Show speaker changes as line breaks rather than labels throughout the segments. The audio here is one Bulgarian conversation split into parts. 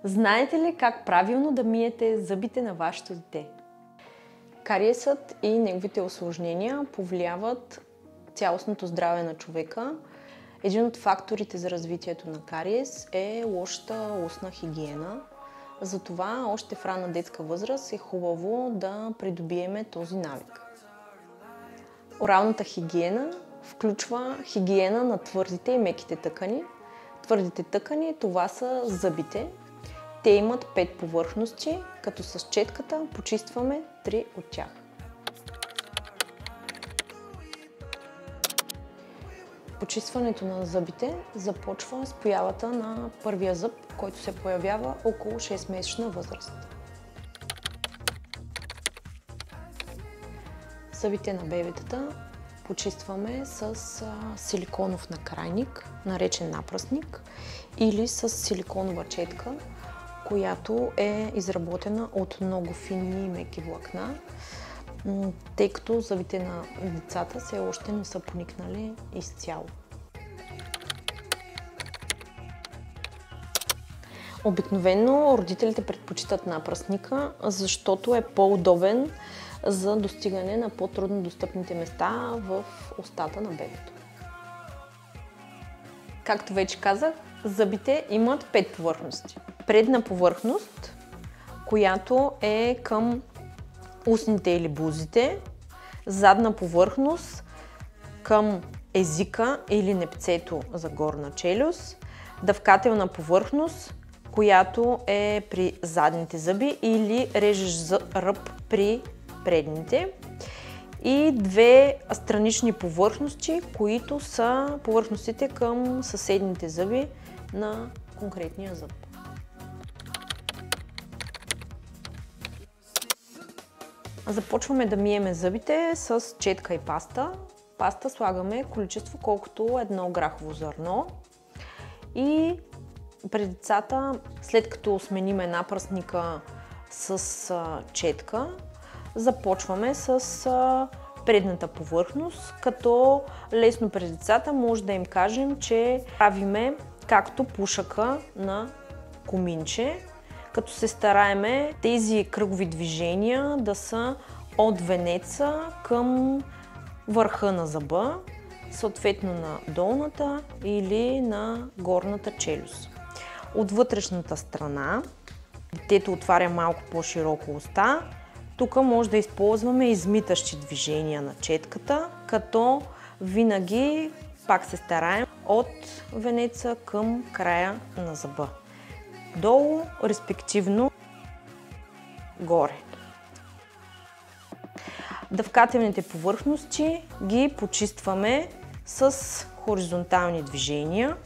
Знаете ли как правилно да миете зъбите на вашето дете? Кариесът и неговите усложнения повлияват цялостното здраве на човека. Един от факторите за развитието на кариес е лошата устна хигиена. Затова още в ранна детска възраст е хубаво да придобиеме този навик. Оралната хигиена включва хигиена на твърдите и меките тъкани. Твърдите тъкани, това са зъбите. Те имат 5 повърхности, като с четката почистваме 3 от тях. Почистването на зъбите започва с появата на първия зъб, който се появява около 6-месечна възраст. Зъбите на бебетата почистваме с силиконов накрайник, наречен напръсник, или с силиконова четка, която е изработена от много финни и меки влакна, тъй като зъбите на децата все още не са поникнали изцяло. Обикновено родителите предпочитат напръсника, защото е по-удобен за достигане на по-трудно достъпните места в устата на бебето. Както вече казах, зъбите имат 5 повърхности. Предна повърхност, която е към устните или бузите, задна повърхност към езика или непцето за горна челюст, дъвкателна повърхност, която е при задните зъби или режеш ръб при предните, и 2 странични повърхности, които са повърхностите към съседните зъби на конкретния зъб. Започваме да миеме зъбите с четка и паста. Паста слагаме количество колкото едно грахово зърно. И при децата, след като смениме напръсника с четка, започваме с предната повърхност, като лесно при децата може да им кажем, че правиме както пушака на коминче, като се стараеме тези кръгови движения да са от венеца към върха на зъба, съответно на долната или на горната челюст. От вътрешната страна детето отваря малко по-широко уста. Тук може да използваме измитащи движения на четката, като винаги пак се стараем от венеца към края на зъба. Долу, респективно горе. Дъвкателните повърхности ги почистваме с хоризонтални движения,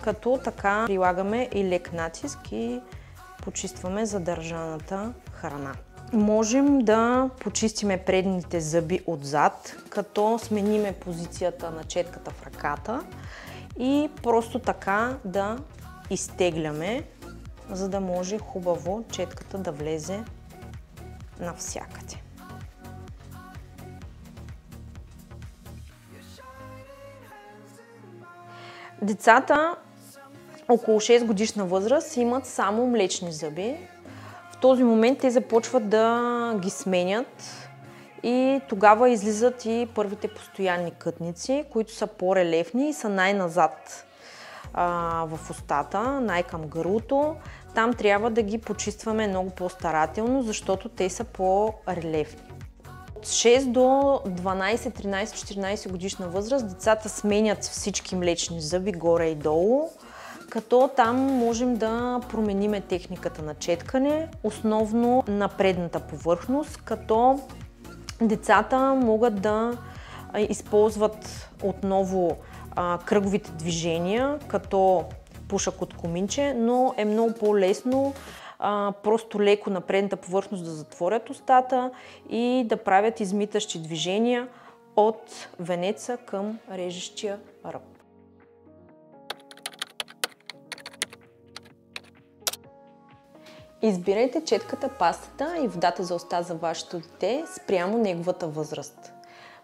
като така прилагаме и лек натиск и почистваме задържаната храна. Можем да почистиме предните зъби отзад, като смениме позицията на четката в ръката и просто така да изтегляме, за да може хубаво четката да влезе навсякъде. Децата около 6 годишна възраст имат само млечни зъби. В този момент те започват да ги сменят и тогава излизат и първите постоянни кътници, които са по-релефни и са най-назад в устата, най-към гърлото. Там трябва да ги почистваме много по-старателно, защото те са по-релефни. От 6 до 12, 13, 14 годишна възраст децата сменят всички млечни зъби горе и долу, като там можем да промениме техниката на четкане, основно на предната повърхност, като децата могат да използват отново кръговите движения, като пушак от коминче, но е много по-лесно просто леко на предната повърхност да затворят устата и да правят измитащи движения от венеца към режещия ръб. Избирайте четката, пастата и водата за уста за вашето дете спрямо неговата възраст.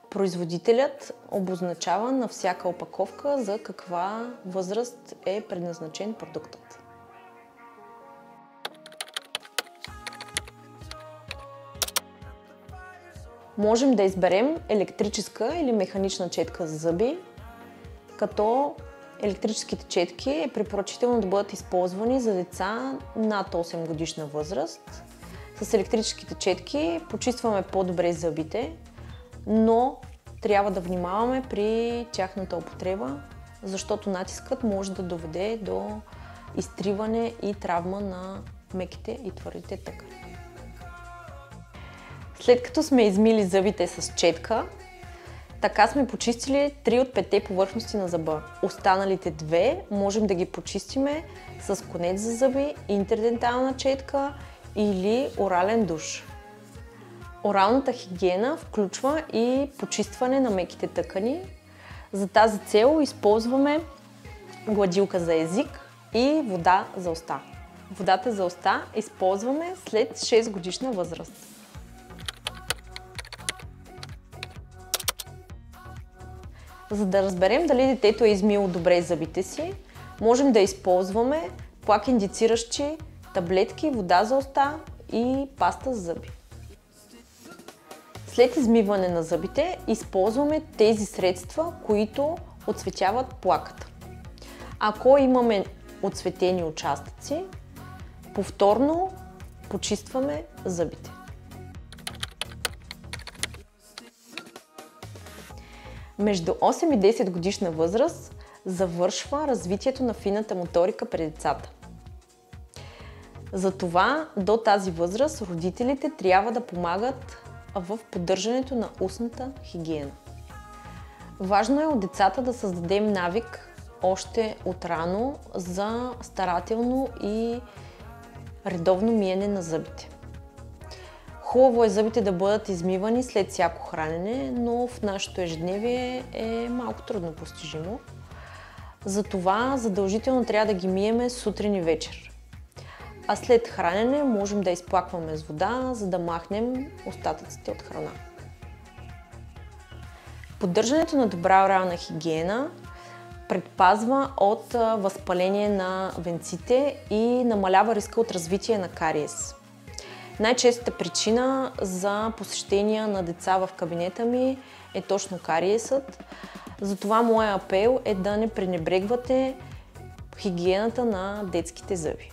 Производителят обозначава на всяка опаковка за каква възраст е предназначен продуктът. Можем да изберем електрическа или механична четка за зъби, като електрическите четки е препоръчително да бъдат използвани за деца над 8 годишна възраст. С електрическите четки почистваме по-добре зъбите, но трябва да внимаваме при тяхната употреба, защото натискът може да доведе до изтриване и травма на меките и твърдите тъкани. След като сме измили зъбите с четка, така сме почистили 3 от 5 повърхности на зъба. Останалите 2 можем да ги почистиме с конец за зъби, интердентална четка или орален душ. Оралната хигиена включва и почистване на меките тъкани. За тази цел използваме гладилка за език и вода за уста. Водата за уста използваме след 6 годишна възраст. За да разберем дали детето е измило добре зъбите си, можем да използваме плак индициращи таблетки, вода за уста и паста за зъби. След измиване на зъбите използваме тези средства, които отцветяват плаката. Ако имаме отцветени участъци, повторно почистваме зъбите. Между 8 и 10 годишна възраст завършва развитието на фината моторика при децата. Затова до тази възраст родителите трябва да помагат в поддържането на устната хигиена. Важно е от децата да създадем навик още отрано за старателно и редовно миене на зъбите. Хубаво е зъбите да бъдат измивани след всяко хранене, но в нашето ежедневие е малко трудно постижимо. Затова задължително трябва да ги миеме сутрин и вечер. А след хранене можем да изплакваме с вода, за да махнем остатъците от храна. Поддържането на добра орална хигиена предпазва от възпаление на венците и намалява риска от развитие на кариес. Най-честата причина за посещения на деца в кабинета ми е точно кариесът. Затова моя апел е да не пренебрегвате хигиената на детските зъби.